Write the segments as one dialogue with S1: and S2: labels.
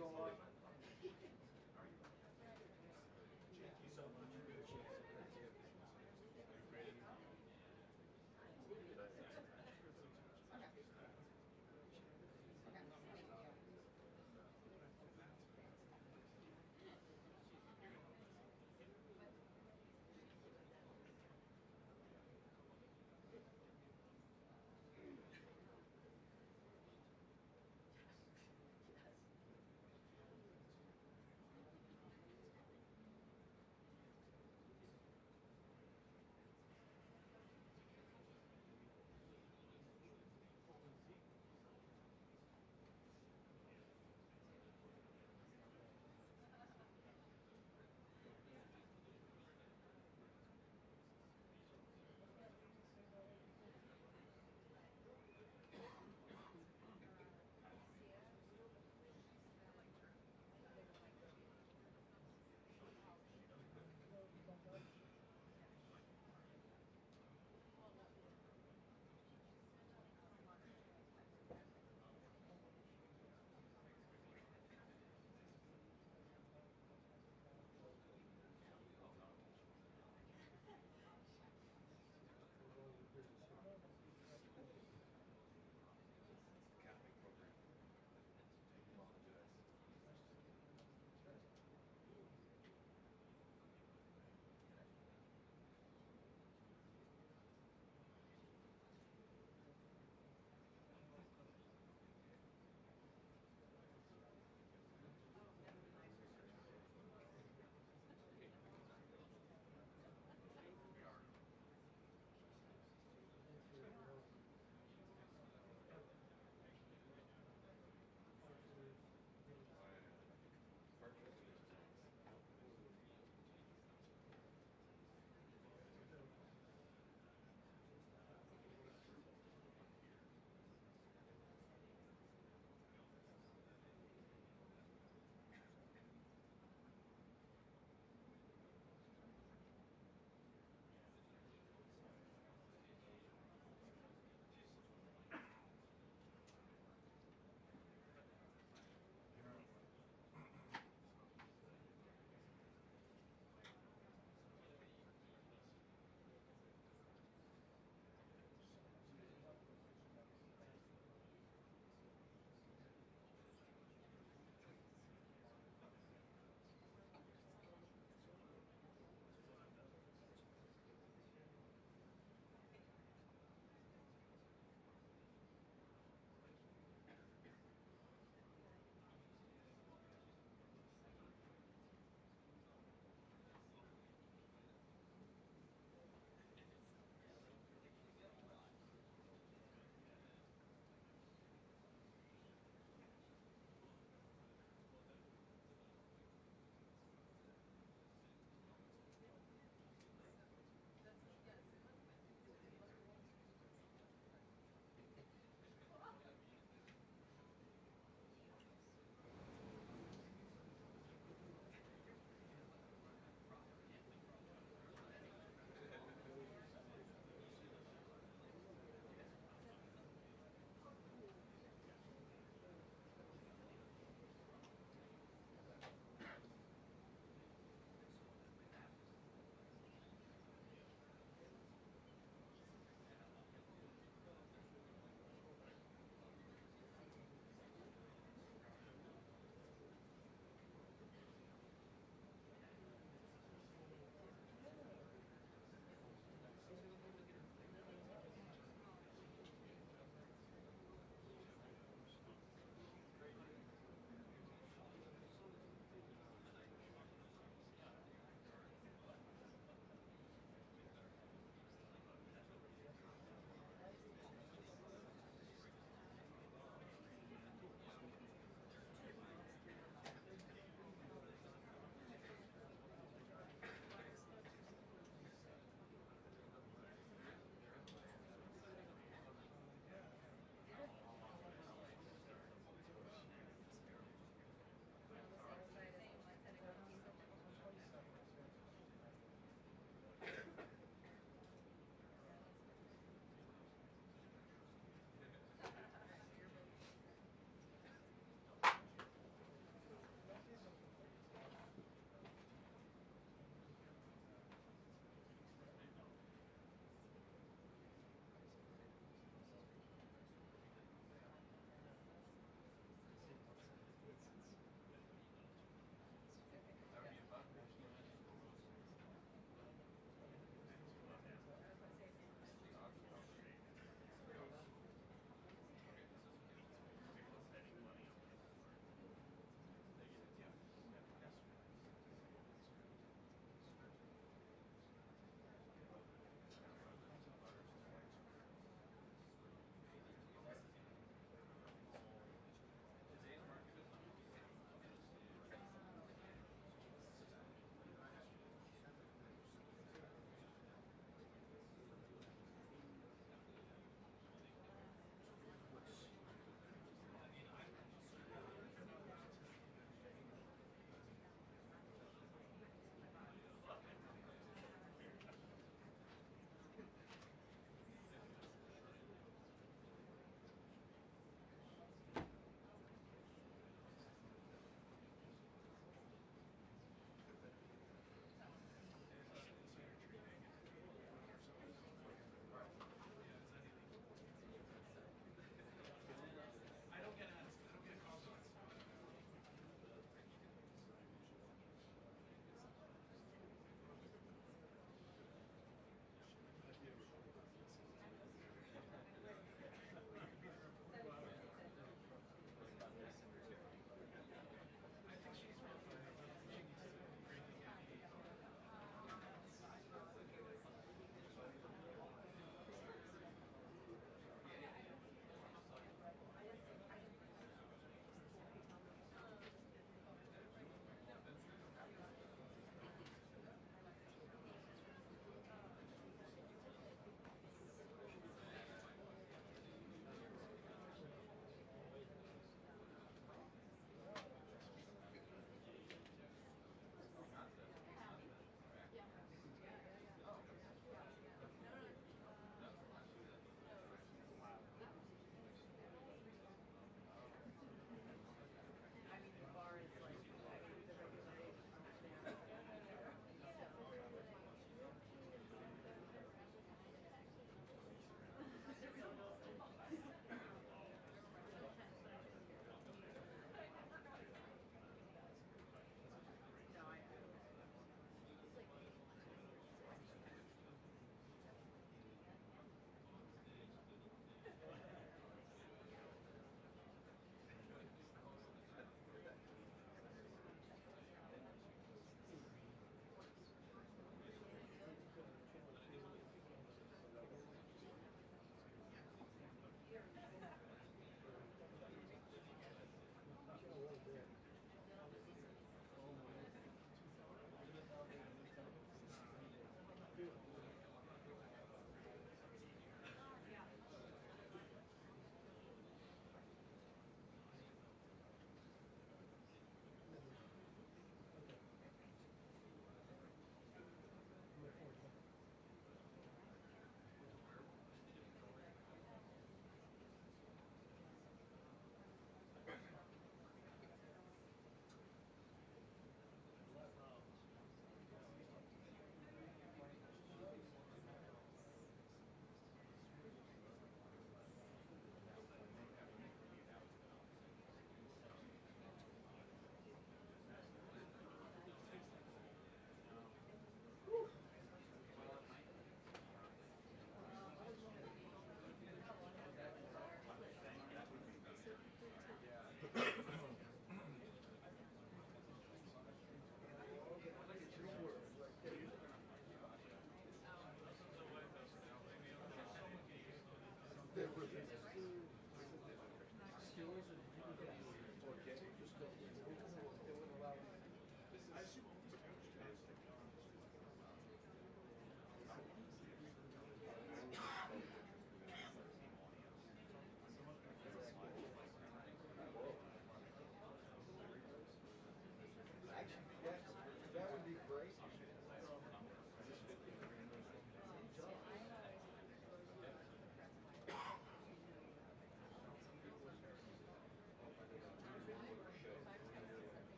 S1: so much.
S2: Thank you so much. I really appreciate it.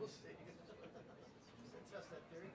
S2: We'll see. Test that theory.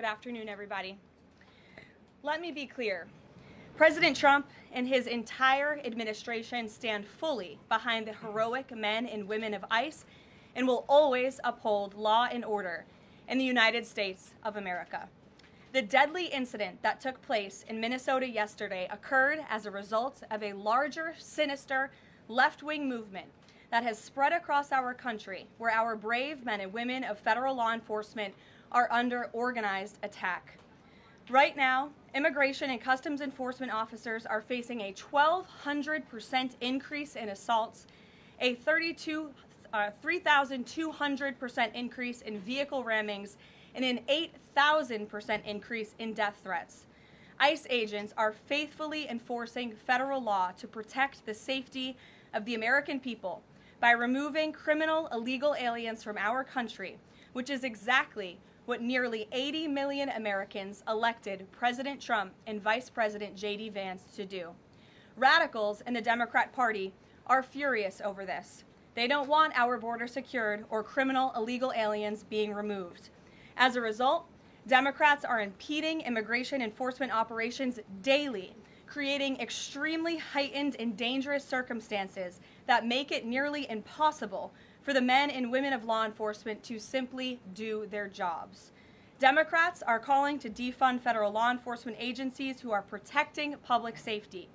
S1: Good afternoon, everybody. Let me be clear. President Trump and his entire administration stand fully behind the heroic men and women of ICE and will always uphold law and order in the United States of America. The deadly incident that took place in Minnesota yesterday occurred as a result of a larger, sinister, left-wing movement that has spread across our country, where our brave men and women of federal law enforcement are under organized attack. Right now, Immigration and Customs Enforcement officers are facing a 1,200% increase in assaults, a 3,200% increase in vehicle rammings, and an 8,000% increase in death threats. ICE agents are faithfully enforcing federal law to protect the safety of the American people by removing criminal illegal aliens from our country, which is exactly what nearly 80 million Americans elected President Trump and Vice President J.D. Vance to do. Radicals in the Democrat Party are furious over this. They don't want our border secured or criminal illegal aliens being removed. As a result, Democrats are impeding immigration enforcement operations daily, creating extremely heightened and dangerous circumstances that make it nearly impossible for the men and women of law enforcement to simply do their jobs. Democrats are calling to defund federal law enforcement agencies who are protecting public safety.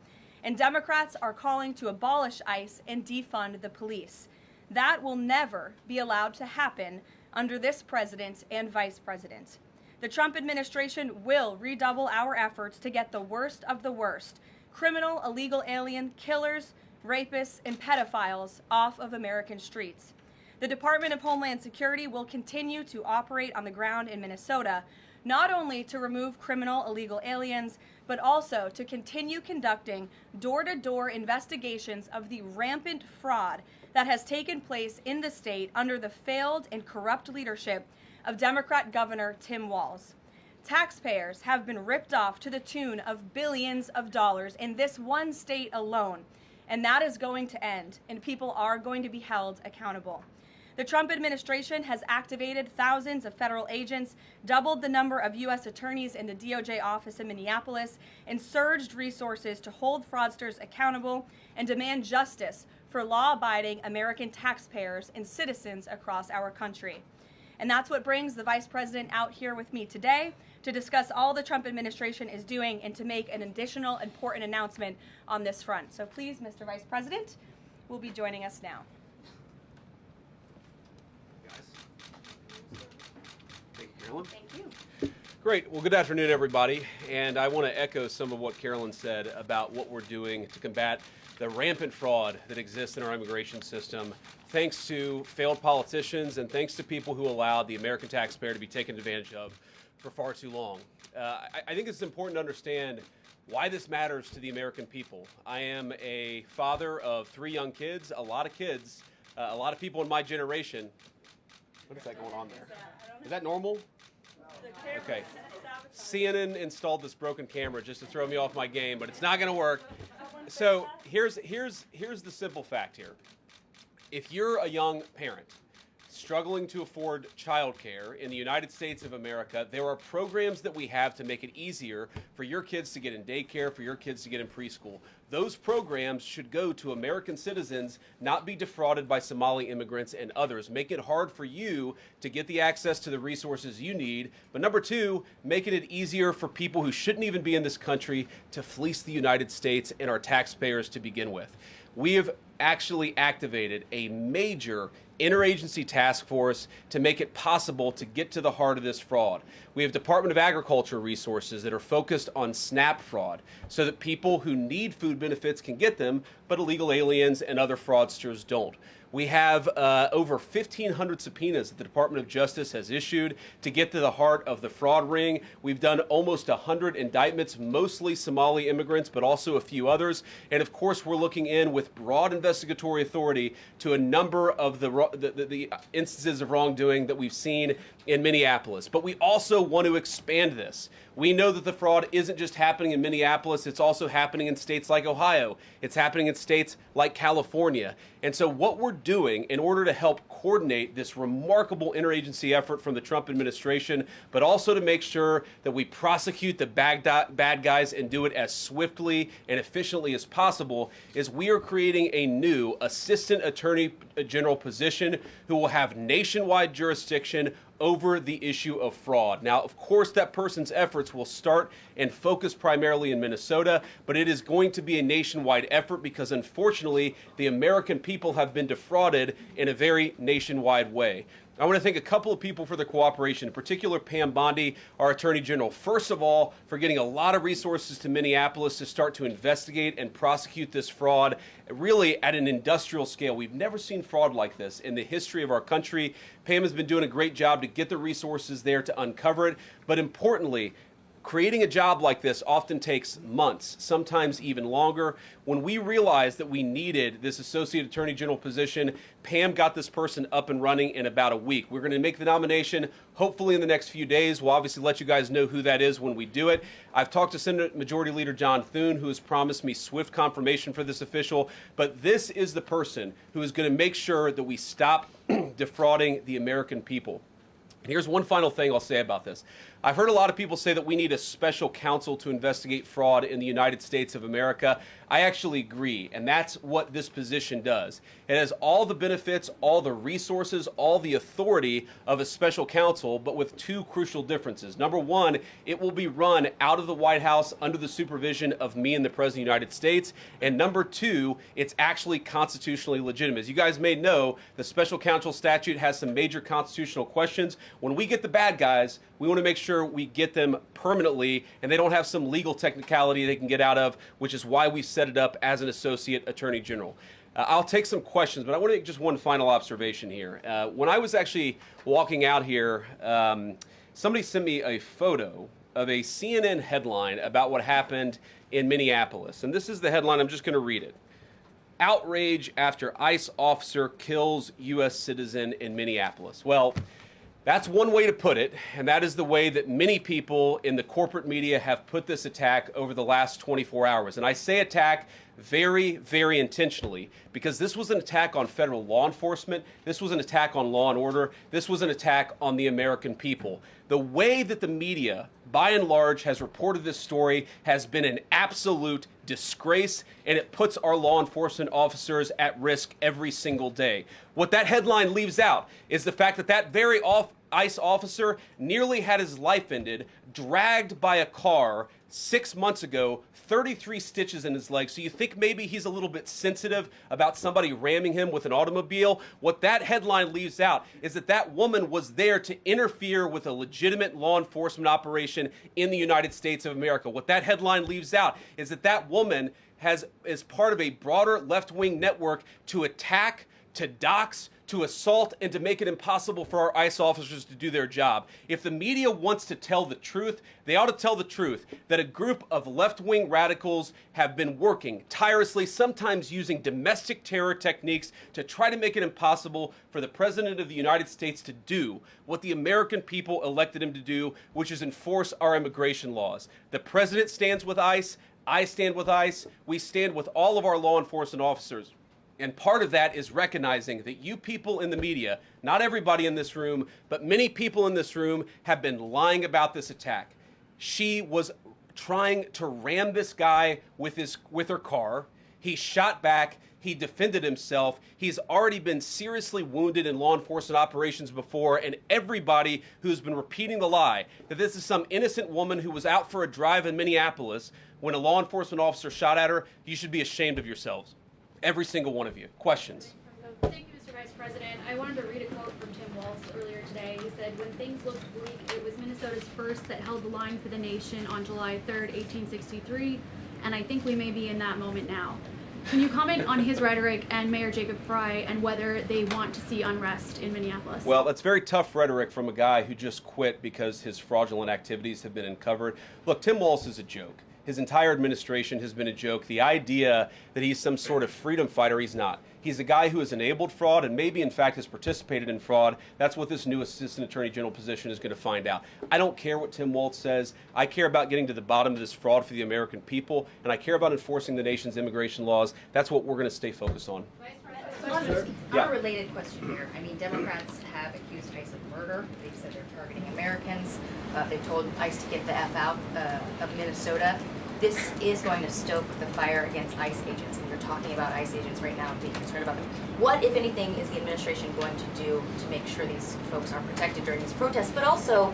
S1: And Democrats are calling to abolish ICE and defund the police. That will never be allowed to happen under this president and vice president. The Trump administration will redouble our efforts to get the worst of the worst, criminal illegal alien killers, rapists, and pedophiles off of American streets. The Department of Homeland Security will continue to operate on the ground in Minnesota, not only to remove criminal illegal aliens, but also to continue conducting door-to-door investigations of the rampant fraud that has taken place in the state under the failed and corrupt leadership of Democrat Governor Tim Walz. Taxpayers have been ripped off to the tune of billions of dollars in this one state alone, and that is going to end, and people are going to be held accountable. The Trump administration has activated thousands of federal agents, doubled the number of U.S. attorneys in the DOJ office in Minneapolis, and surged resources to hold fraudsters accountable and demand justice for law-abiding American taxpayers and citizens across our country. And that's what brings the Vice President out here with me today to discuss all the Trump administration is doing and to make an additional important announcement on this front. So please, Mr. Vice President, will be joining us now.
S3: Thank you, Carolyn.
S1: Thank you.
S3: Great. Well, good afternoon, everybody. And I want to echo some of what Carolyn said about what we're doing to combat the rampant fraud that exists in our immigration system, thanks to failed politicians and thanks to people who allowed the American taxpayer to be taken advantage of for far too long. I think it's important to understand why this matters to the American people. I am a father of 3 young kids, a lot of people in my generation. What is that going on there? Is that normal? Okay. CNN installed this broken camera just to throw me off my game, but it's not going to work. So here's the simple fact here. If you're a young parent struggling to afford childcare in the United States of America, there are programs that we have to make it easier for your kids to get in daycare, for your kids to get in preschool. Those programs should go to American citizens, not be defrauded by Somali immigrants and others. Make it hard for you to get the access to the resources you need. But number 2, making it easier for people who shouldn't even be in this country to fleece the United States and our taxpayers to begin with. We have actually activated a major interagency task force to make it possible to get to the heart of this fraud. We have Department of Agriculture resources that are focused on SNAP fraud so that people who need food benefits can get them, but illegal aliens and other fraudsters don't. We have over 1,500 subpoenas that the Department of Justice has issued to get to the heart of the fraud ring. We've done almost 100 indictments, mostly Somali immigrants, but also a few others. And of course, we're looking in with broad investigatory authority to a number of the instances of wrongdoing that we've seen in Minneapolis. But we also want to expand this. We know that the fraud isn't just happening in Minneapolis, it's also happening in states like Ohio. It's happening in states like California. And so what we're doing in order to help coordinate this remarkable interagency effort from the Trump administration, but also to make sure that we prosecute the bad guys and do it as swiftly and efficiently as possible, is we are creating a new Assistant Attorney General position who will have nationwide jurisdiction over the issue of fraud. Now, of course, that person's efforts will start and focus primarily in Minnesota, but it is going to be a nationwide effort because, unfortunately, the American people have been defrauded in a very nationwide way. I want to thank a couple of people for their cooperation, in particular Pam Bondi, our Attorney General. First of all, for getting a lot of resources to Minneapolis to start to investigate and prosecute this fraud, really at an industrial scale. We've never seen fraud like this in the history of our country. Pam has been doing a great job to get the resources there to uncover it, but importantly, creating a job like this often takes months, sometimes even longer. When we realized that we needed this Associate Attorney General position, Pam got this person up and running in about a week. We're going to make the nomination hopefully in the next few days. We'll obviously let you guys know who that is when we do it. I've talked to Senate Majority Leader John Thune, who has promised me swift confirmation for this official, but this is the person who is going to make sure that we stop defrauding the American people. And here's one final thing I'll say about this. I've heard a lot of people say that we need a special counsel to investigate fraud in the United States of America. I actually agree, and that's what this position does. It has all the benefits, all the resources, all the authority of a special counsel, but with two crucial differences. Number one, it will be run out of the White House under the supervision of me and the President of the United States. And number two, it's actually constitutionally legitimate. As you guys may know, the special counsel statute has some major constitutional questions. When we get the bad guys, we want to make sure we get them permanently and they don't have some legal technicality they can get out of, which is why we set it up as an Associate Attorney General. I'll take some questions, but I want to make just one final observation here. When I was actually walking out here, somebody sent me a photo of a CNN headline about what happened in Minneapolis. And this is the headline. I'm just going to read it. Outrage after ICE officer kills U.S. citizen in Minneapolis. Well, that's one way to put it, and that is the way that many people in the corporate media have put this attack over the last 24 hours. And I say attack very, very intentionally, because this was an attack on federal law enforcement. This was an attack on law and order. This was an attack on the American people. The way that the media, by and large, has reported this story has been an absolute disgrace, and it puts our law enforcement officers at risk every single day. What that headline leaves out is the fact that that very ICE officer nearly had his life ended, dragged by a car 6 months ago, 33 stitches in his leg. So you think maybe he's a little bit sensitive about somebody ramming him with an automobile? What that headline leaves out is that that woman was there to interfere with a legitimate law enforcement operation in the United States of America. What that headline leaves out is that that woman is part of a broader left-wing network to attack, to dox, to assault, and to make it impossible for our ICE officers to do their job. If the media wants to tell the truth, they ought to tell the truth that a group of left-wing radicals have been working tirelessly, sometimes using domestic terror techniques to try to make it impossible for the President of the United States to do what the American people elected him to do, which is enforce our immigration laws. The President stands with ICE, I stand with ICE, we stand with all of our law enforcement officers. And part of that is recognizing that you people in the media, not everybody in this room, but many people in this room have been lying about this attack. She was trying to ram this guy with her car. He shot back. He defended himself. He's already been seriously wounded in law enforcement operations before, and everybody who's been repeating the lie that this is some innocent woman who was out for a drive in Minneapolis when a law enforcement officer shot at her, you should be ashamed of yourselves. Every single one of you. Questions?
S4: Thank you, Mr. Vice President. I wanted to read a quote from Tim Walz earlier today. He said, "When things looked bleak, it was Minnesota's first that held the line for the nation on July 3rd, 1863, and I think we may be in that moment now." Can you comment on his rhetoric and Mayor Jacob Frey and whether they want to see unrest in Minneapolis?
S3: Well, that's very tough rhetoric from a guy who just quit because his fraudulent activities have been uncovered. Look, Tim Walz is a joke. His entire administration has been a joke. The idea that he's some sort of freedom fighter, he's not. He's a guy who has enabled fraud and maybe, in fact, has participated in fraud. That's what this new Assistant Attorney General position is going to find out. I don't care what Tim Walz says. I care about getting to the bottom of this fraud for the American people, and I care about enforcing the nation's immigration laws. That's what we're going to stay focused on.
S5: On a related question here, I mean, Democrats have accused ICE of murder. They've said they're targeting Americans. They've told ICE to get the F out of Minnesota. This is going to stoke the fire against ICE agents, and you're talking about ICE agents right now and being concerned about them. What, if anything, is the administration going to do to make sure these folks are protected during these protests? But also,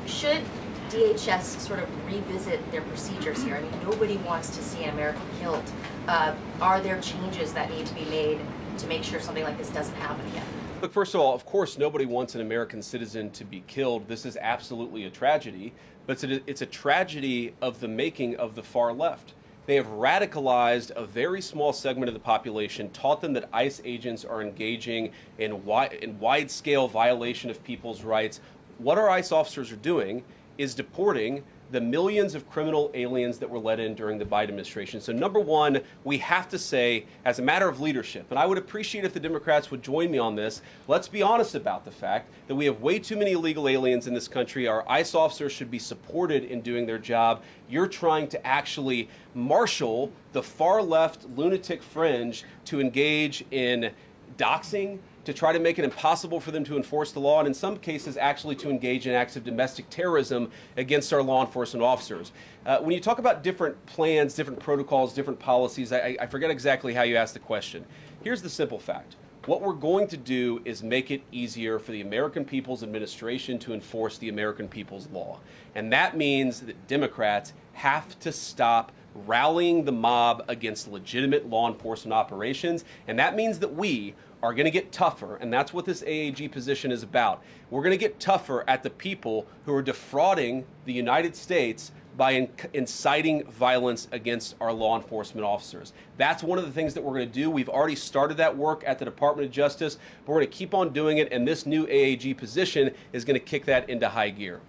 S5: should DHS sort of revisit their procedures here? I mean, nobody wants to see an American killed. Are there changes that need to be made to make sure something like this doesn't happen again?
S3: Look, first of all, of course, nobody wants an American citizen to be killed. This is absolutely a tragedy, but it's a tragedy of the making of the far left. They have radicalized a very small segment of the population, taught them that ICE agents are engaging in wide-scale violation of people's rights. What our ICE officers are doing is deporting the millions of criminal aliens that were let in during the Biden administration. So number one, we have to say, as a matter of leadership, and I would appreciate if the Democrats would join me on this, let's be honest about the fact that we have way too many illegal aliens in this country. Our ICE officers should be supported in doing their job. You're trying to actually marshal the far left lunatic fringe to engage in doxing, to try to make it impossible for them to enforce the law, and in some cases actually to engage in acts of domestic terrorism against our law enforcement officers. When you talk about different plans, different protocols, different policies, I forget exactly how you asked the question. Here's the simple fact. What we're going to do is make it easier for the American People's Administration to enforce the American people's law. And that means that Democrats have to stop rallying the mob against legitimate law enforcement operations, and that means that we are going to get tougher, and that's what this AAG position is about. We're going to get tougher at the people who are defrauding the United States by inciting violence against our law enforcement officers. That's one of the things that we're going to do. We've already started that work at the Department of Justice, but we're going to keep on doing it, and this new AAG position is going to kick that into high gear.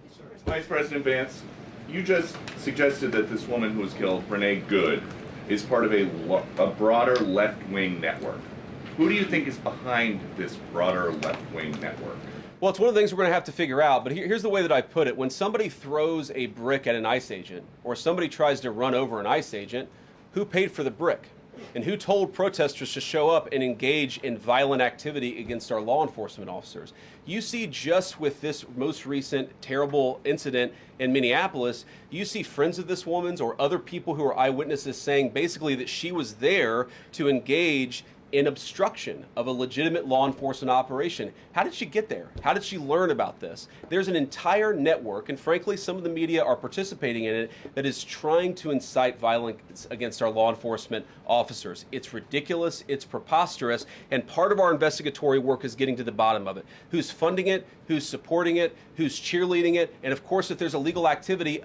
S6: Vice President Vance, you just suggested that this woman who was killed, Renee Good, is part of a broader left-wing network. Who do you think is behind this broader left-wing network?
S3: Well, it's one of the things we're going to have to figure out, but here's the way that I put it. When somebody throws a brick at an ICE agent, or somebody tries to run over an ICE agent, who paid for the brick? And who told protesters to show up and engage in violent activity against our law enforcement officers? You see, just with this most recent terrible incident in Minneapolis, you see friends of this woman's or other people who are eyewitnesses saying basically that she was there to engage in obstruction of a legitimate law enforcement operation. How did she get there? How did she learn about this? There's an entire network, and frankly, some of the media are participating in it, that is trying to incite violence against our law enforcement officers. It's ridiculous, it's preposterous, and part of our investigatory work is getting to the bottom of it. Who's funding it? Who's supporting it? Who's cheerleading it? And of course, if there's illegal activity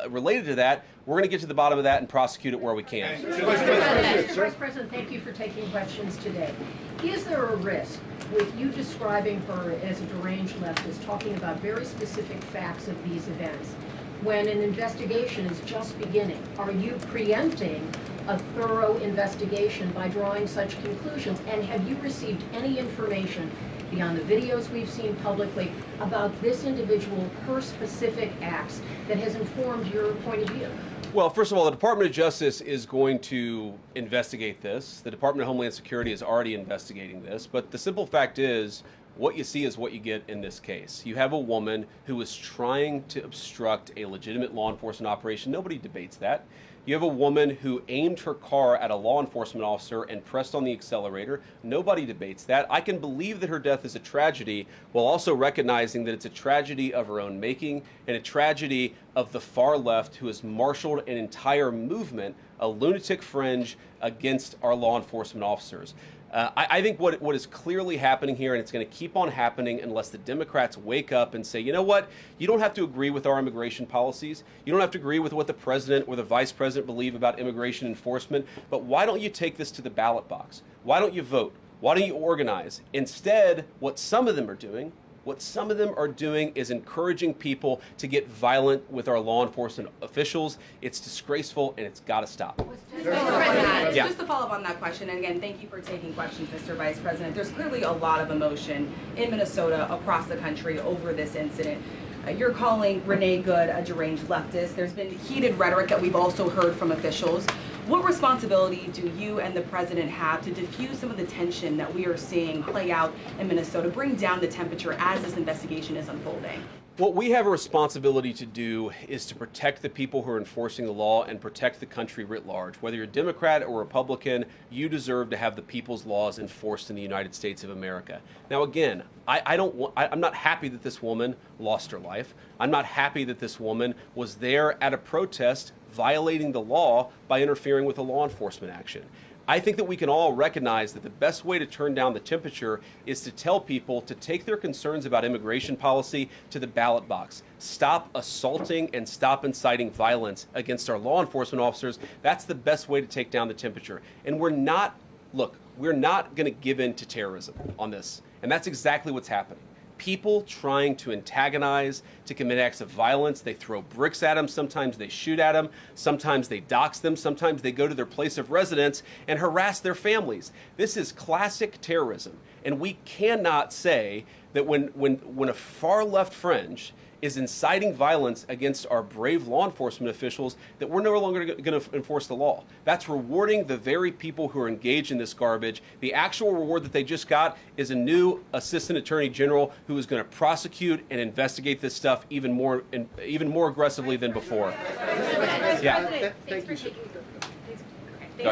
S3: related to that, we're going to get to the bottom of that and prosecute it where we can.
S7: Mr. Vice President, thank you for taking questions today. Is there a risk with you describing her as a deranged leftist, talking about very specific facts of these events, when an investigation is just beginning? Are you preempting a thorough investigation by drawing such conclusions? And have you received any information beyond the videos we've seen publicly about this individual, her specific acts, that has informed your point of view?
S3: Well, first of all, the Department of Justice is going to investigate this. The Department of Homeland Security is already investigating this. But the simple fact is, what you see is what you get in this case. You have a woman who is trying to obstruct a legitimate law enforcement operation. Nobody debates that. You have a woman who aimed her car at a law enforcement officer and pressed on the accelerator. Nobody debates that. I can believe that her death is a tragedy, while also recognizing that it's a tragedy of her own making and a tragedy of the far left, who has marshaled an entire movement, a lunatic fringe, against our law enforcement officers. I think what is clearly happening here, and it's going to keep on happening unless the Democrats wake up and say, you know what, you don't have to agree with our immigration policies. You don't have to agree with what the president or the vice president believe about immigration enforcement, but why don't you take this to the ballot box? Why don't you vote? Why don't you organize? Instead, what some of them are doing is encouraging people to get violent with our law enforcement officials. It's disgraceful, and it's got to stop.
S8: Mr. President,
S3: Yeah.
S8: just to follow up on that question, and again, thank you for taking questions, Mr. Vice President. There's clearly a lot of emotion in Minnesota, across the country, over this incident. You're calling Renee Good a deranged leftist. There's been heated rhetoric that we've also heard from officials. What responsibility do you and the president have to diffuse some of the tension that we are seeing play out in Minnesota, bring down the temperature as this investigation is unfolding?
S3: What we have a responsibility to do is to protect the people who are enforcing the law and protect the country writ large. Whether you're Democrat or Republican, you deserve to have the people's laws enforced in the United States of America. Now, again, I'm not happy that this woman lost her life. I'm not happy that this woman was there at a protest violating the law by interfering with a law enforcement action. I think that we can all recognize that the best way to turn down the temperature is to tell people to take their concerns about immigration policy to the ballot box. Stop assaulting and stop inciting violence against our law enforcement officers. That's the best way to take down the temperature. And we're not going to give in to terrorism on this. And that's exactly what's happening. People trying to antagonize, to commit acts of violence. They throw bricks at them. Sometimes they shoot at them. Sometimes they dox them. Sometimes they go to their place of residence and harass their families. This is classic terrorism. And we cannot say that when a far left fringe is inciting violence against our brave law enforcement officials, that we're no longer going to enforce the law. That's rewarding the very people who are engaged in this garbage. The actual reward that they just got is a new assistant attorney general who is going to prosecute and investigate this stuff even more aggressively than before. Yeah.
S9: Thanks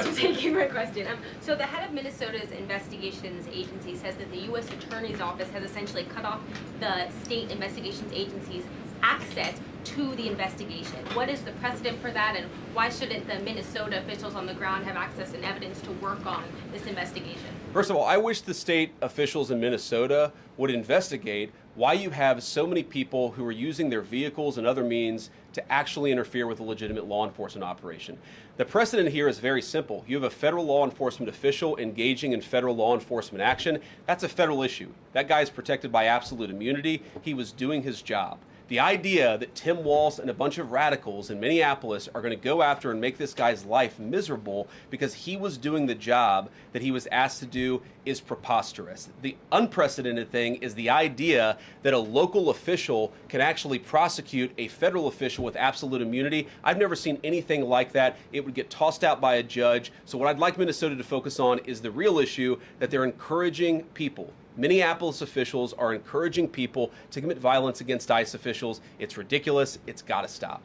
S9: for taking my question. So the head of Minnesota's investigations agency says that the U.S. Attorney's Office has essentially cut off the state investigations agency's access to the investigation. What is the precedent for that, and why shouldn't the Minnesota officials on the ground have access and evidence to work on this investigation?
S3: First of all, I wish the state officials in Minnesota would investigate why you have so many people who are using their vehicles and other means to actually interfere with a legitimate law enforcement operation. The precedent here is very simple. You have a federal law enforcement official engaging in federal law enforcement action. That's a federal issue. That guy is protected by absolute immunity. He was doing his job. The idea that Tim Walz and a bunch of radicals in Minneapolis are going to go after and make this guy's life miserable because he was doing the job that he was asked to do is preposterous. The unprecedented thing is the idea that a local official can actually prosecute a federal official with absolute immunity. I've never seen anything like that. It would get tossed out by a judge. So what I'd like Minnesota to focus on is the real issue, that they're encouraging people. Minneapolis officials are encouraging people to commit violence against ICE officials. It's ridiculous. It's got to stop.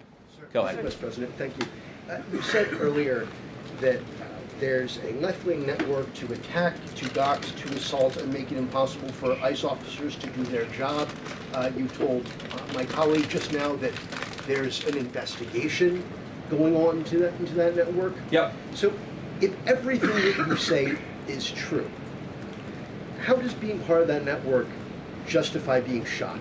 S3: Go ahead.
S10: Mr. President, thank you. You said earlier that there's a left-wing network to attack, to dox, to assault, and make it impossible for ICE officers to do their job. You told my colleague just now that there's an investigation going on into that network.
S3: Yep.
S10: So if everything that you say is true, how does being part of that network justify being shot?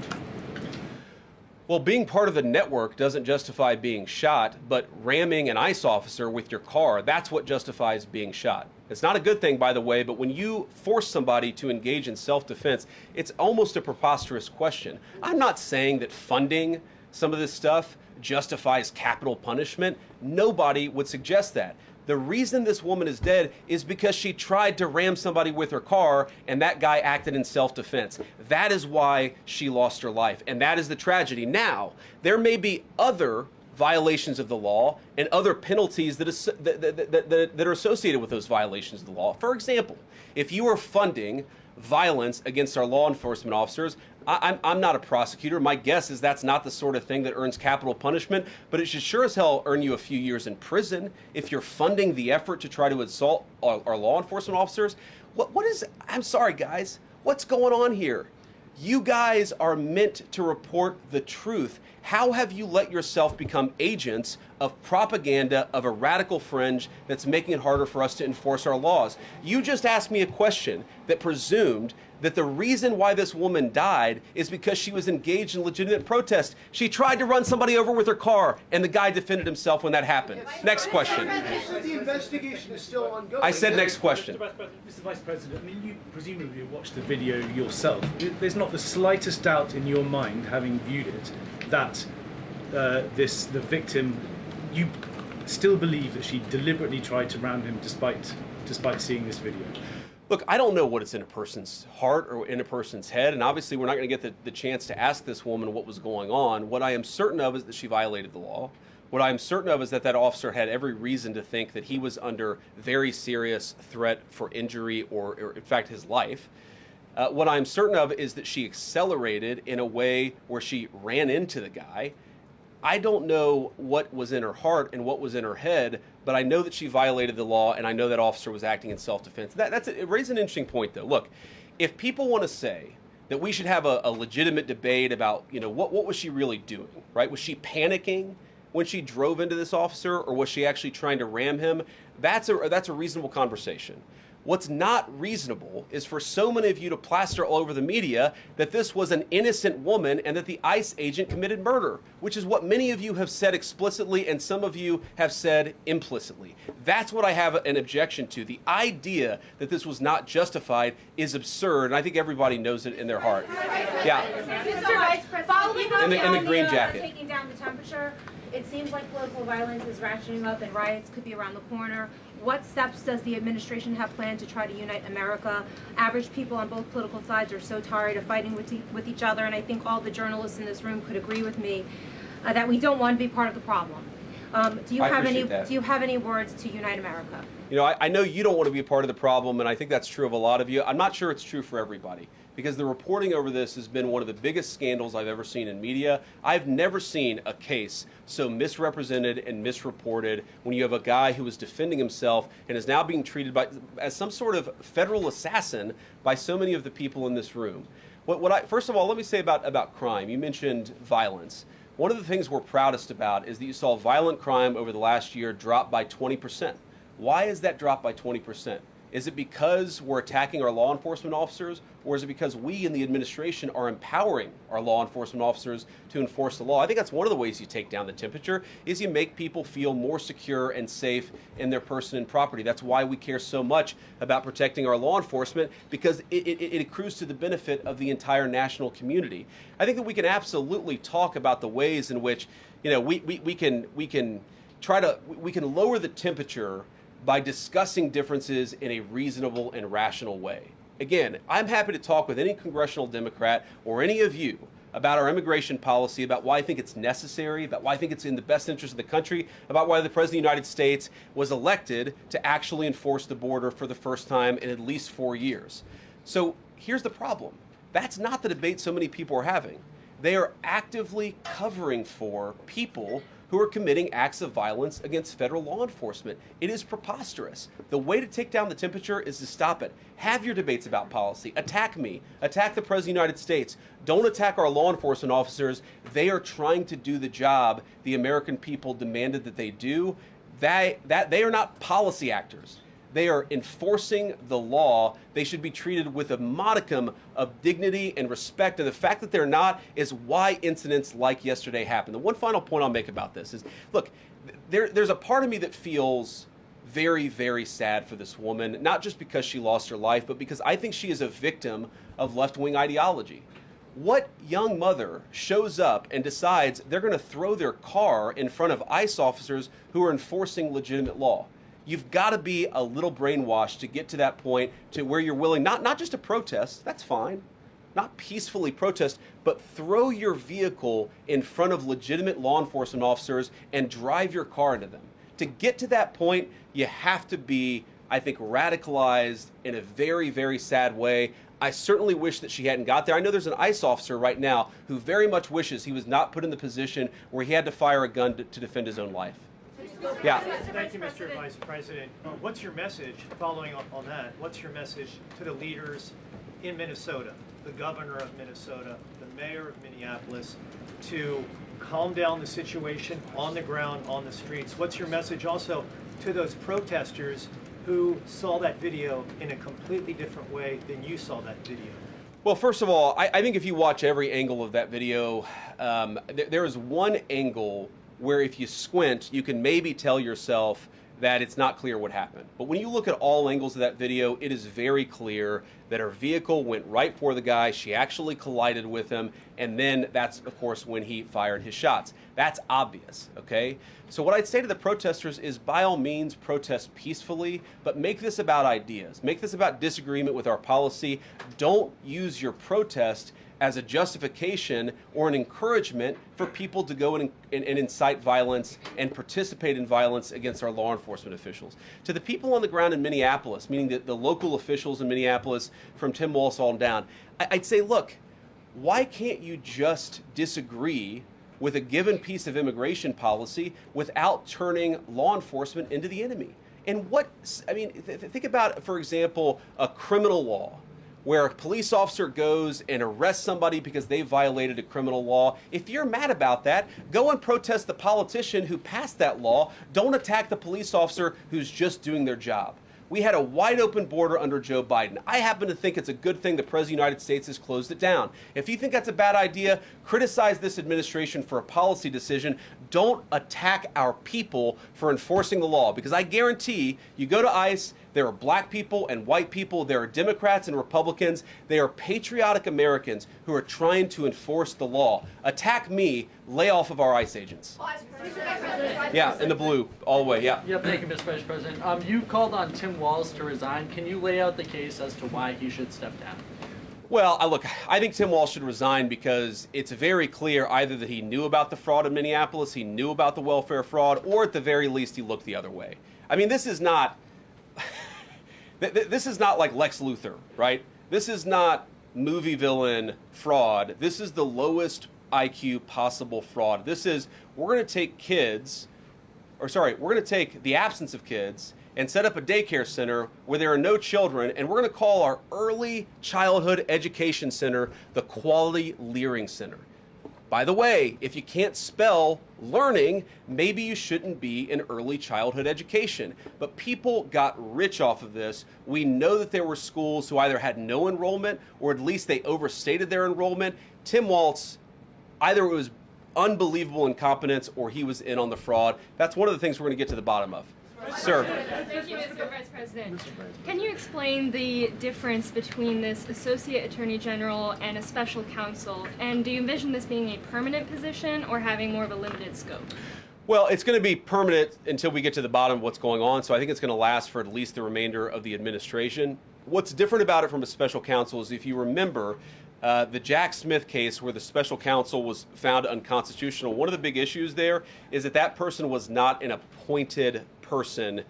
S3: Well, being part of the network doesn't justify being shot, but ramming an ICE officer with your car, that's what justifies being shot. It's not a good thing, by the way, but when you force somebody to engage in self-defense, it's almost a preposterous question. I'm not saying that funding some of this stuff justifies capital punishment. Nobody would suggest that. The reason this woman is dead is because she tried to ram somebody with her car and that guy acted in self-defense. That is why she lost her life, and that is the tragedy. Now, there may be other violations of the law and other penalties that are associated with those violations of the law. For example, if you are funding violence against our law enforcement officers, I'm not a prosecutor. My guess is that's not the sort of thing that earns capital punishment, but it should sure as hell earn you a few years in prison if you're funding the effort to try to assault our law enforcement officers. I'm sorry, guys, what's going on here? You guys are meant to report the truth. How have you let yourself become agents of propaganda of a radical fringe that's making it harder for us to enforce our laws? You just asked me a question that presumed that the reason why this woman died is because she was engaged in legitimate protest. She tried to run somebody over with her car, and the guy defended himself when that happened. Next question.
S10: The investigation is still ongoing.
S3: I said next question.
S2: Mr. Vice President, I mean, you presumably watched the video yourself. There's not the slightest doubt in your mind, having viewed it, that the victim, you still believe that she deliberately tried to ram him despite seeing this video?
S3: Look, I don't know what is in a person's heart or in a person's head, and obviously we're not going to get the chance to ask this woman what was going on. What I am certain of is that she violated the law. What I'm certain of is that that officer had every reason to think that he was under very serious threat for injury or in fact, his life. What I'm certain of is that she accelerated in a way where she ran into the guy. I don't know what was in her heart and what was in her head, but I know that she violated the law, and I know that officer was acting in self-defense. It raises an interesting point, though. Look, if people want to say that we should have a legitimate debate about, what was she really doing, right? Was she panicking when she drove into this officer, or was she actually trying to ram him? That's a reasonable conversation. What's not reasonable is for so many of you to plaster all over the media that this was an innocent woman and that the ICE agent committed murder, which is what many of you have said explicitly and some of you have said implicitly. That's what I have an objection to. The idea that this was not justified is absurd, and I think everybody knows it in their heart. Yeah.
S11: Mr. Vice President,
S3: In the green jacket.
S11: Taking down the temperature, it seems like political violence is ratcheting up and riots could be around the corner. What steps does the administration have planned to try to unite America? Average people on both political sides are so tired of fighting with each other, and I think all the journalists in this room could agree with me that we don't want to be part of the problem. Do you have any words to unite America?
S3: You know, I know you don't want to be a part of the problem, and I think that's true of a lot of you. I'm not sure it's true for everybody, because the reporting over this has been one of the biggest scandals I've ever seen in media. I've never seen a case so misrepresented and misreported when you have a guy who was defending himself and is now being treated as some sort of federal assassin by so many of the people in this room. First of all, let me say about crime. You mentioned violence. One of the things we're proudest about is that you saw violent crime over the last year drop by 20%. Why is that drop by 20%? Is it because we're attacking our law enforcement officers, or is it because we in the administration are empowering our law enforcement officers to enforce the law? I think that's one of the ways you take down the temperature, is you make people feel more secure and safe in their person and property. That's why we care so much about protecting our law enforcement, because it accrues to the benefit of the entire national community. I think that we can absolutely talk about the ways in which, you know, we can lower the temperature by discussing differences in a reasonable and rational way. Again, I'm happy to talk with any congressional Democrat or any of you about our immigration policy, about why I think it's necessary, about why I think it's in the best interest of the country, about why the President of the United States was elected to actually enforce the border for the first time in at least 4 years. So here's the problem. That's not the debate so many people are having. They are actively covering for people who are committing acts of violence against federal law enforcement. It is preposterous. The way to take down the temperature is to stop it. Have your debates about policy. Attack me. Attack the President of the United States. Don't attack our law enforcement officers. They are trying to do the job the American people demanded that they do. They are not policy actors. They are enforcing the law. They should be treated with a modicum of dignity and respect. And the fact that they're not is why incidents like yesterday happened. The one final point I'll make about this is, look, there's a part of me that feels very, very sad for this woman, not just because she lost her life, but because I think she is a victim of left-wing ideology. What young mother shows up and decides they're going to throw their car in front of ICE officers who are enforcing legitimate law? You've got to be a little brainwashed to get to that point to where you're willing, not just to protest, that's fine, not peacefully protest, but throw your vehicle in front of legitimate law enforcement officers and drive your car into them. To get to that point, you have to be, I think, radicalized in a very, very sad way. I certainly wish that she hadn't got there. I know there's an ICE officer right now who very much wishes he was not put in the position where he had to fire a gun to defend his own life. Yeah.
S12: Thank you, Mr. Vice President. What's your message, following up on that, what's your message to the leaders in Minnesota, the governor of Minnesota, the mayor of Minneapolis, to calm down the situation on the ground, on the streets? What's your message also to those protesters who saw that video in a completely different way than you saw that video?
S3: Well, first of all, I think if you watch every angle of that video, there is one angle where if you squint, you can maybe tell yourself that it's not clear what happened. But when you look at all angles of that video, it is very clear that her vehicle went right for the guy. She actually collided with him, and then that's, of course, when he fired his shots. That's obvious, okay? So what I'd say to the protesters is, by all means, protest peacefully, but make this about ideas. Make this about disagreement with our policy. Don't use your protest as a justification or an encouragement for people to go and incite violence and participate in violence against our law enforcement officials. To the people on the ground in Minneapolis, meaning the local officials in Minneapolis from Tim Walz on down, I'd say, look, why can't you just disagree with a given piece of immigration policy without turning law enforcement into the enemy? And think about, for example, a criminal law. where a police officer goes and arrests somebody because they violated a criminal law. If you're mad about that, go and protest the politician who passed that law. Don't attack the police officer who's just doing their job. We had a wide open border under Joe Biden. I happen to think it's a good thing the President of the United States has closed it down. If you think that's a bad idea, criticize this administration for a policy decision. Don't attack our people for enforcing the law, because I guarantee you go to ICE, there are black people and white people, there are Democrats and Republicans, they are patriotic Americans who are trying to enforce the law. Attack me, lay off of our ICE agents. Yeah, in the blue, all the way, yeah.
S13: Yep, thank you, Mr. Vice President. You called on Tim Walz to resign. Can you lay out the case as to why he should step down?
S3: Well, look, I think Tim Walz should resign because it's very clear either that he knew about the fraud in Minneapolis, he knew about the welfare fraud, or at the very least he looked the other way. I mean, this is not this is not like Lex Luthor, right? This is not movie villain fraud. This is the lowest IQ possible fraud. This is, we're going to take kids, or sorry, we're going to take the absence of kids and set up a daycare center where there are no children, and we're going to call our early childhood education center the Quality Leering Center. By the way, if you can't spell learning, maybe you shouldn't be in early childhood education. But people got rich off of this. We know that there were schools who either had no enrollment or at least they overstated their enrollment. Tim Walz, either it was unbelievable incompetence or he was in on the fraud. That's one of the things we're going to get to the bottom of. Sir.
S14: Thank you, Mr. Vice President. Can you explain the difference between this Associate Attorney General and a special counsel? And do you envision this being a permanent position or having more of a limited scope?
S3: Well, it's going to be permanent until we get to the bottom of what's going on, so I think it's going to last for at least the remainder of the administration. What's different about it from a special counsel is, if you remember, the Jack Smith case where the special counsel was found unconstitutional, one of the big issues there is that that person was not an appointed person,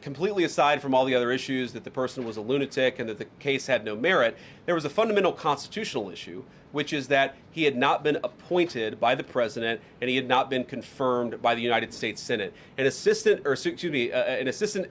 S3: completely aside from all the other issues that the person was a lunatic and that the case had no merit. There was a fundamental constitutional issue, which is that he had not been appointed by the president and he had not been confirmed by the United States Senate. An assistant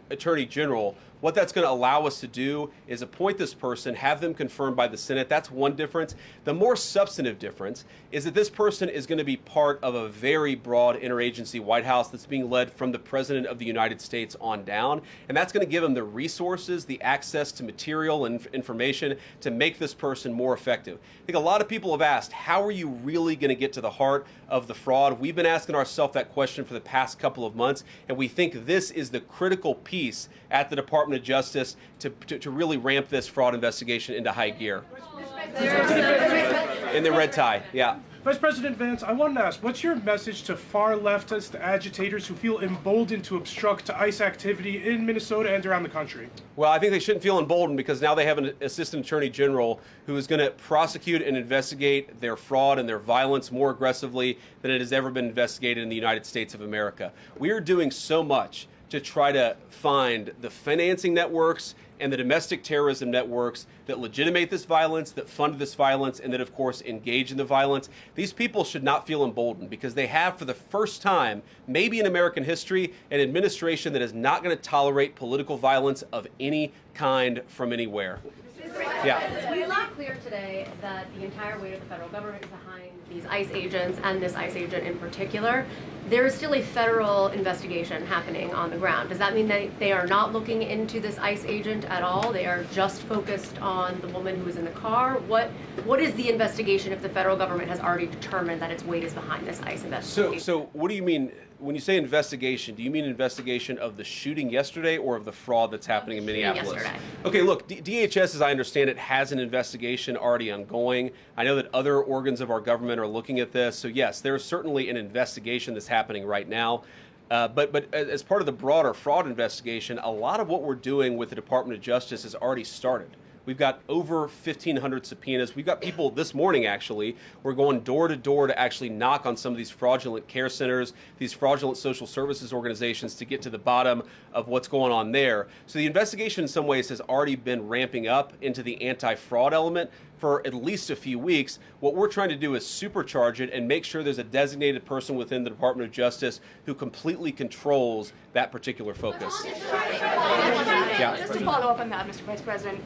S3: attorney general, what that's going to allow us to do is appoint this person, have them confirmed by the Senate. That's one difference. The more substantive difference is that this person is going to be part of a very broad interagency White House that's being led from the President of the United States on down. And that's going to give him the resources, the access to material and information to make this person more effective. I think a lot of people have asked, how are you really going to get to the heart of the fraud? We've been asking ourselves that question for the past couple of months, and we think this is the critical piece at the Department of Justice to really ramp this fraud investigation into high gear. In the red tie, yeah.
S15: Vice President Vance, I wanted to ask, what's your message to far leftist agitators who feel emboldened to obstruct ICE activity in Minnesota and around the country?
S3: Well, I think they shouldn't feel emboldened because now they have an assistant attorney general who is going to prosecute and investigate their fraud and their violence more aggressively than it has ever been investigated in the United States of America. We are doing so much to try to find the financing networks and the domestic terrorism networks that legitimate this violence, that fund this violence, and that, of course, engage in the violence. These people should not feel emboldened because they have, for the first time, maybe in American history, an administration that is not going to tolerate political violence of any kind from anywhere. Yeah.
S16: We made clear today that the entire weight of the federal government is behind these ICE agents and this ICE agent in particular. There is still a federal investigation happening on the ground. Does that mean that they are not looking into this ICE agent at all? They are just focused on the woman who was in the car? What is the investigation if the federal government has already determined that its weight is behind this ICE investigation?
S3: So what do you mean, when you say investigation, do you mean investigation of the shooting yesterday or of the fraud that's happening in Minneapolis?
S16: Yesterday.
S3: Okay, look, DHS, as I understand it, has an investigation already ongoing. I know that other organs of our government are looking at this. So yes, there's certainly an investigation that's happening right now. But as part of the broader fraud investigation, a lot of what we're doing with the Department of Justice has already started. We've got over 1,500 subpoenas. We've got people this morning, actually. We're going door to door to actually knock on some of these fraudulent care centers, these fraudulent social services organizations to get to the bottom of what's going on there. So the investigation in some ways has already been ramping up into the anti-fraud element. for at least a few weeks. What we're trying to do is supercharge it and make sure there's a designated person within the Department of Justice who completely controls that particular focus.
S17: Yeah. Just to follow up on that, Mr. Vice President,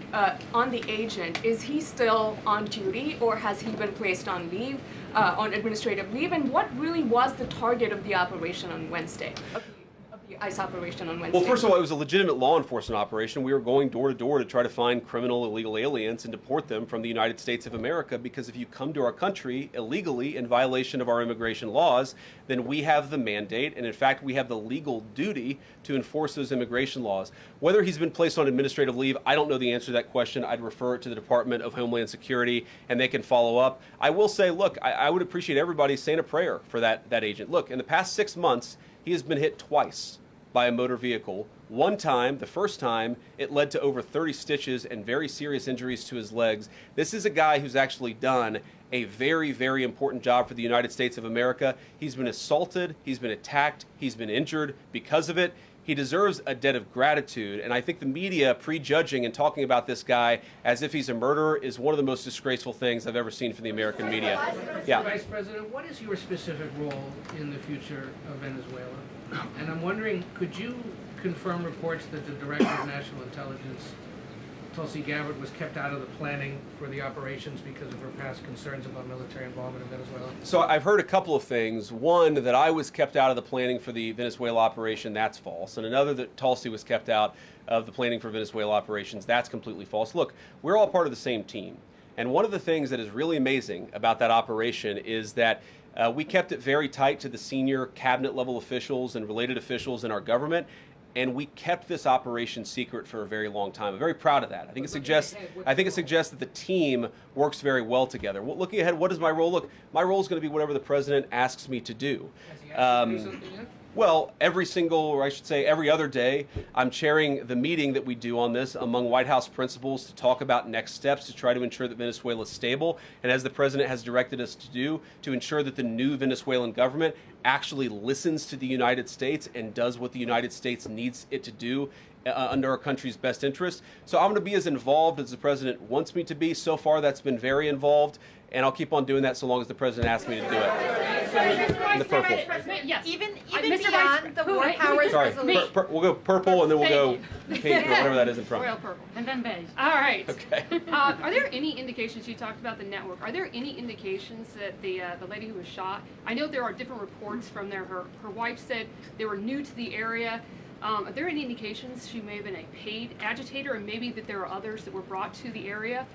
S17: on the agent, is he still on duty or has he been placed on leave, on administrative leave? And what really was the target of the operation on Wednesday? Of the ICE operation on Wednesday?
S3: Well, first of all, it was a legitimate law enforcement operation. We were going door to door to try to find criminal illegal aliens and deport them from the United States of America, because if you come to our country illegally in violation of our immigration laws, then we have the mandate, and in fact we have the legal duty to enforce those immigration laws. Whether he's been placed on administrative leave, I don't know the answer to that question. I'd refer it to the Department of Homeland Security and they can follow up. I will say, look, I would appreciate everybody saying a prayer for that agent. Look, in the past 6 months, he has been hit twice by a motor vehicle. One time, the first time, it led to over 30 stitches and very serious injuries to his legs. This is a guy who's actually done a very, very important job for the United States of America. He's been assaulted, he's been attacked, he's been injured because of it. He deserves a debt of gratitude, and I think the media prejudging and talking about this guy as if he's a murderer is one of the most disgraceful things I've ever seen from the American media. Yeah.
S18: Vice President, what is your specific role in the future of Venezuela? And I'm wondering, could you confirm reports that the Director of National Intelligence, Tulsi Gabbard, was kept out of the planning for the operations because of her past concerns about military involvement in Venezuela?
S3: So I've heard a couple of things. One, that I was kept out of the planning for the Venezuela operation, that's false. And another, that Tulsi was kept out of the planning for Venezuela operations, that's completely false. Look, we're all part of the same team. And one of the things that is really amazing about that operation is that we kept it very tight to the senior cabinet level officials and related officials in our government. And we kept this operation secret for a very long time. I'm very proud of that. I think it suggests that the team works very well together. Well, looking ahead, what is my role? Look, my role is going to be whatever the president asks me to do. Well, every other day, I'm chairing the meeting that we do on this among White House principals to talk about next steps to try to ensure that Venezuela is stable, and as the president has directed us to do, to ensure that the new Venezuelan government actually listens to the United States and does what the United States needs it to do under our country's best interest. So I'm going to be as involved as the president wants me to be. So far, that's been very involved, and I'll keep on doing that so long as the president asks me to do it. In the purple.
S11: Yes.
S1: Even
S11: Mr.
S1: beyond the war powers
S3: Sorry,
S1: resolution.
S3: we'll go purple and then we'll go pink or whatever that is in front.
S19: Royal purple. And then beige. All right.
S3: Okay.
S19: Are there any indications, you talked about the network, are there any indications that the lady who was shot, I know there are different reports from there, her wife said they were new to the area. Are there any indications she may have been a paid agitator, and maybe that there are others that were brought to the area,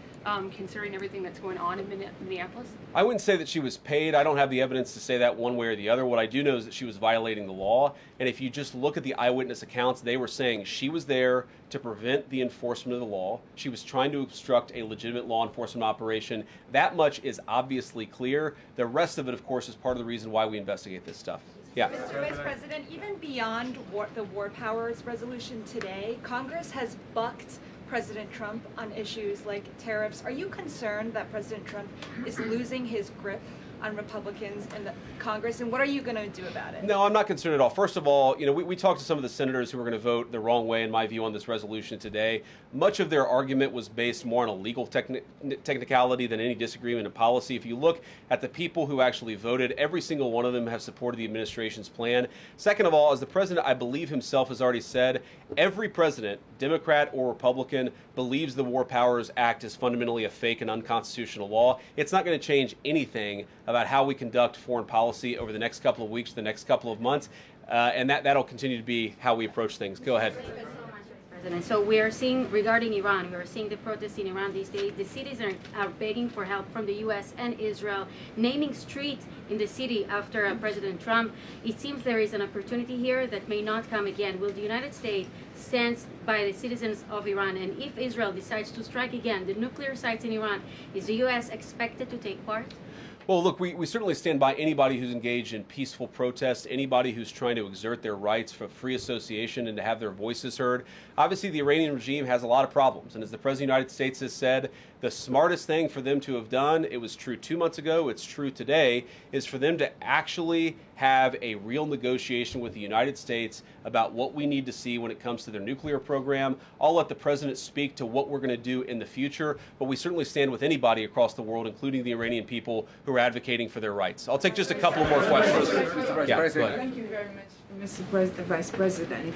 S19: considering everything that's going on in Minneapolis?
S3: I wouldn't say that she was paid. I don't have the evidence to say that one way or the other. What I do know is that she was violating the law, and if you just look at the eyewitness accounts, they were saying she was there to prevent the enforcement of the law. She was trying to obstruct a legitimate law enforcement operation. That much is obviously clear. The rest of it, of course, is part of the reason why we investigate this stuff. Yeah.
S1: Mr. Vice President, even beyond the war powers resolution today, Congress has bucked President Trump on issues like tariffs. Are you concerned that President Trump is losing his grip on Republicans in the Congress, and what are you going to do about it?
S3: No, I'm not concerned at all. First of all, we talked to some of the senators who were going to vote the wrong way, in my view, on this resolution today. Much of their argument was based more on a legal technicality than any disagreement in policy. If you look at the people who actually voted, every single one of them have supported the administration's plan. Second of all, as the president, I believe himself, has already said, every president, Democrat or Republican, believes the War Powers Act is fundamentally a fake and unconstitutional law. It's not going to change anything about how we conduct foreign policy over the next couple of weeks, the next couple of months, and that'll continue to be how we approach things. Go ahead.
S20: President. So we are seeing, regarding Iran, we are seeing the protests in Iran these days. The cities are begging for help from the U.S. and Israel, naming streets in the city after President Trump. It seems there is an opportunity here that may not come again. Will the United States stand by the citizens of Iran? And if Israel decides to strike again the nuclear sites in Iran, is the U.S. expected to take part?
S3: Well, look, we certainly stand by anybody who's engaged in peaceful protest, anybody who's trying to exert their rights for free association and to have their voices heard. Obviously, the Iranian regime has a lot of problems, and as the President of the United States has said, The smartest thing for them to have done, it was true 2 months ago, it's true today, is for them to actually have a real negotiation with the United States about what we need to see when it comes to their nuclear program. I'll let the president speak to what we're going to do in the future, but we certainly stand with anybody across the world, including the Iranian people who are advocating for their rights. I'll take just a couple more questions. Yeah, go ahead.
S21: Thank you very much, Mr. Vice President.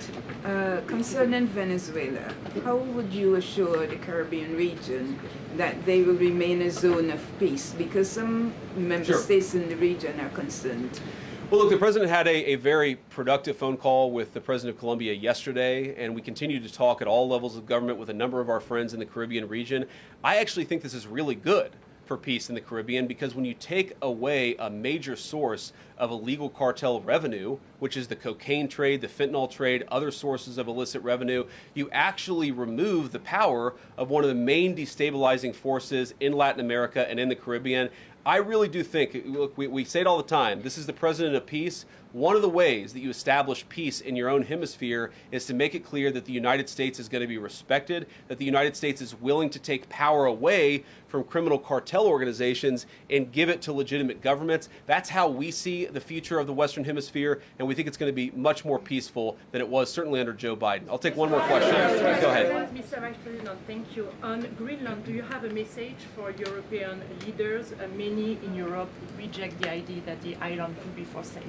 S21: Concerning Venezuela, how would you assure the Caribbean region that they will remain a zone of peace? Because some member states in the region are concerned.
S3: Well, look, the president had a very productive phone call with the president of Colombia yesterday, and we continue to talk at all levels of government with a number of our friends in the Caribbean region. I actually think this is really good for peace in the Caribbean, because when you take away a major source of illegal cartel revenue, which is the cocaine trade, the fentanyl trade, other sources of illicit revenue, you actually remove the power of one of the main destabilizing forces in Latin America and in the Caribbean. I really do think, look, we say it all the time, this is the president of peace. One of the ways that you establish peace in your own hemisphere is to make it clear that the United States is going to be respected, that the United States is willing to take power away from criminal cartel organizations and give it to legitimate governments. That's how we see the future of the Western Hemisphere, and we think it's going to be much more peaceful than it was certainly under Joe Biden. I'll take one more question. Go ahead.
S22: Mr. Vice President, thank you. On Greenland, do you have a message for European leaders? Many in Europe reject the idea that the island could be for sale.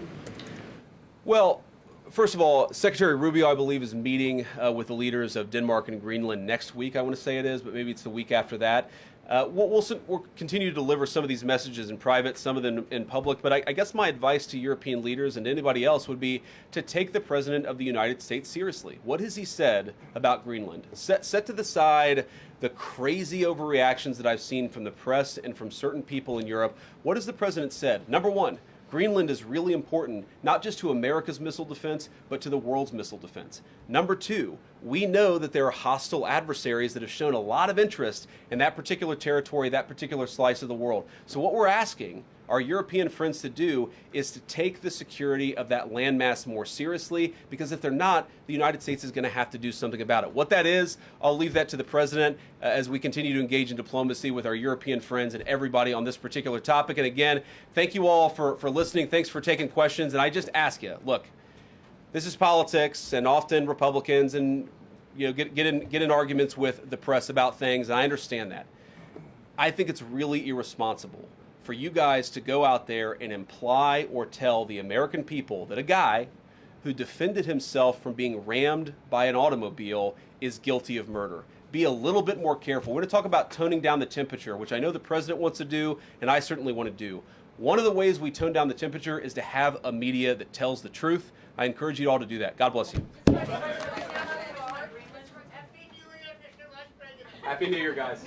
S3: Well, first of all, Secretary Rubio, I believe, is meeting with the leaders of Denmark and Greenland next week, I want to say it is, but maybe it's the week after that. We'll continue to deliver some of these messages in private, some of them in public, but I guess my advice to European leaders and anybody else would be to take the President of the United States seriously. What has he said about Greenland? Set to the side the crazy overreactions that I've seen from the press and from certain people in Europe. What has the President said? Number one, Greenland is really important, not just to America's missile defense, but to the world's missile defense. Number two, we know that there are hostile adversaries that have shown a lot of interest in that particular territory, that particular slice of the world. So what we're asking our European friends to do is to take the security of that landmass more seriously, because if they're not, the United States is going to have to do something about it. What that is, I'll leave that to the President as we continue to engage in diplomacy with our European friends and everybody on this particular topic. And again, thank you all for listening. Thanks for taking questions. And I just ask you, look, this is politics, and often Republicans and get in arguments with the press about things, and I understand that. I think it's really irresponsible for you guys to go out there and imply or tell the American people that a guy who defended himself from being rammed by an automobile is guilty of murder. Be a little bit more careful. We're going to talk about toning down the temperature, which I know the President wants to do, and I certainly want to do. One of the ways we tone down the temperature is to have a media that tells the truth. I encourage you all to do that. God bless you. Happy New Year, guys.